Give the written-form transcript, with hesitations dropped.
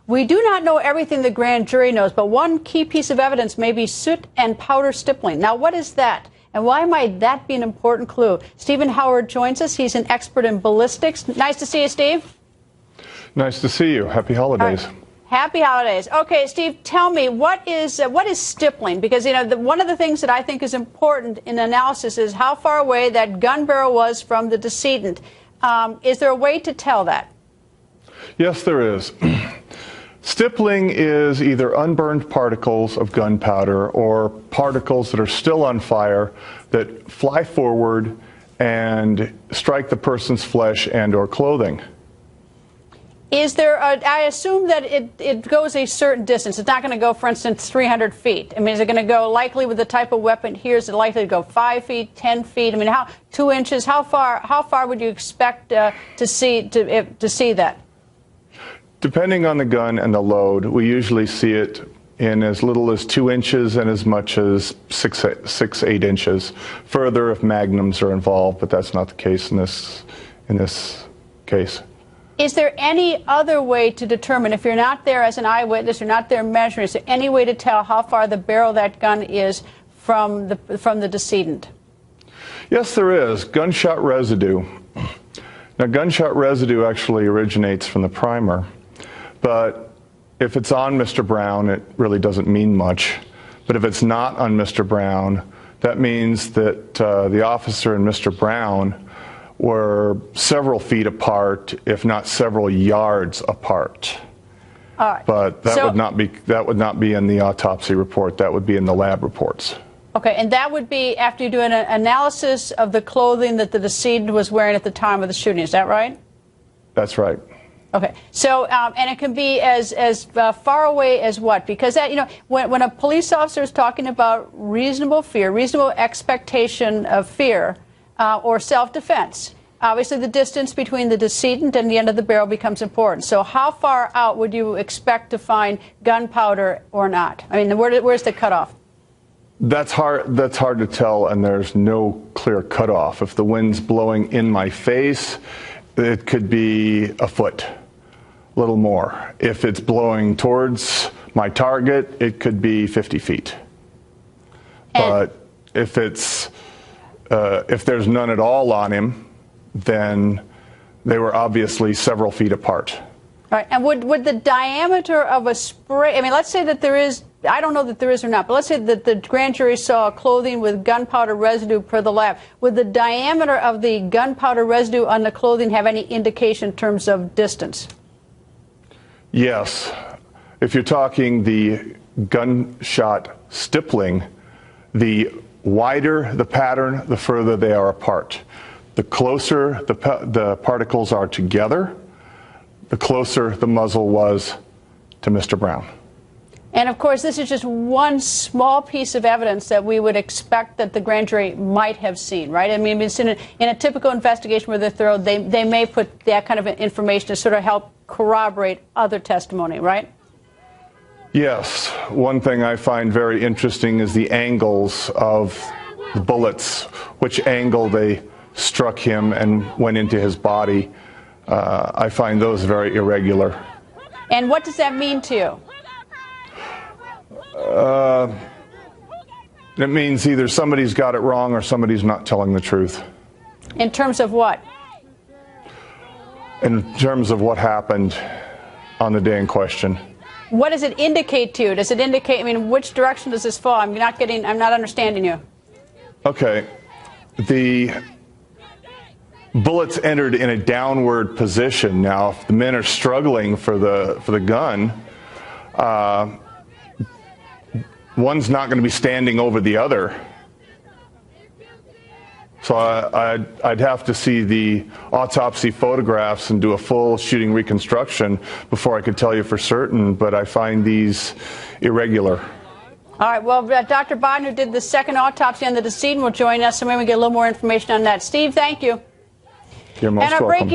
We do not know everything the grand jury knows, but one key piece of evidence may be soot and powder stippling. Now, what is that? And why might that be an important clue? Stephen Howard joins us. He's an expert in ballistics. Nice to see you, Steve. Nice to see you. Happy holidays. Happy holidays. Okay, Steve, tell me, what is stippling? Because, you know, one of the things that I think is important in analysis is how far away that gun barrel was from the decedent. Is there a way to tell that? Yes, there is. Stippling is either unburned particles of gunpowder or particles that are still on fire that fly forward and strike the person's flesh and or clothing. Is there I assume that it goes a certain distance. It's not going to go, for instance, 300 feet. I mean, is it going to go, likely with the type of weapon here, is it likely to go 5 feet, 10 feet? I mean, 2 inches? How far would you expect to see that? Depending on the gun and the load, we usually see it in as little as 2 inches and as much as 8 inches. Further if magnums are involved, but that's not the case in this case. Is there any other way to determine, if you're not there as an eyewitness, you're not there measuring, is there any way to tell how far the barrel of that gun is from the decedent? Yes, there is. Gunshot residue. Now, gunshot residue actually originates from the primer, but if it's on Mr. Brown, it really doesn't mean much. But if it's not on Mr. Brown, that means that the officer and Mr. Brown were several feet apart, if not several yards apart. All right. But that would not be in the autopsy report. That would be in the lab reports. Okay, and that would be after you do an analysis of the clothing that the decedent was wearing at the time of the shooting. Is that right? That's right. Okay, so and it can be as far away as what? Because that, you know, when a police officer is talking about reasonable fear, reasonable expectation of fear, or self-defense, obviously the distance between the decedent and the end of the barrel becomes important. So how far out would you expect to find gunpowder or not? I mean, where's the cutoff? That's hard to tell, and there's no clear cutoff. If the wind's blowing in my face, it could be a foot, a little more. If it's blowing towards my target, it could be 50 feet. But if there's none at all on him, then they were obviously several feet apart. All right, and would the diameter of a spray, I mean, let's say that there is, I don't know that there is or not, but let's say that the grand jury saw clothing with gunpowder residue per the lab. Would the diameter of the gunpowder residue on the clothing have any indication in terms of distance? Yes. If you're talking the gunshot stippling, the wider the pattern, the further they are apart. The closer the particles are together, the closer the muzzle was to Mr. Brown. And of course, this is just one small piece of evidence that we would expect that the grand jury might have seen, right? I mean, it's in a typical investigation where they're thorough, they may put that kind of information to sort of help corroborate other testimony, right? Yes. One thing I find very interesting is the angles of the bullets, which angle they struck him and went into his body. I find those very irregular. And what does that mean to you? It means either somebody's got it wrong or somebody's not telling the truth. In terms of what? In terms of what happened on the day in question. What does it indicate to you? Does it indicate, I mean, which direction does this fall? I'm not understanding you. Okay. The bullets entered in a downward position. Now, if the men are struggling for the gun, one's not going to be standing over the other. So I'd have to see the autopsy photographs and do a full shooting reconstruction before I could tell you for certain, but I find these irregular. All right, well, Dr. Bodden, who did the second autopsy on the decedent, will join us, so maybe we get a little more information on that. Steve, thank you. You're most welcome.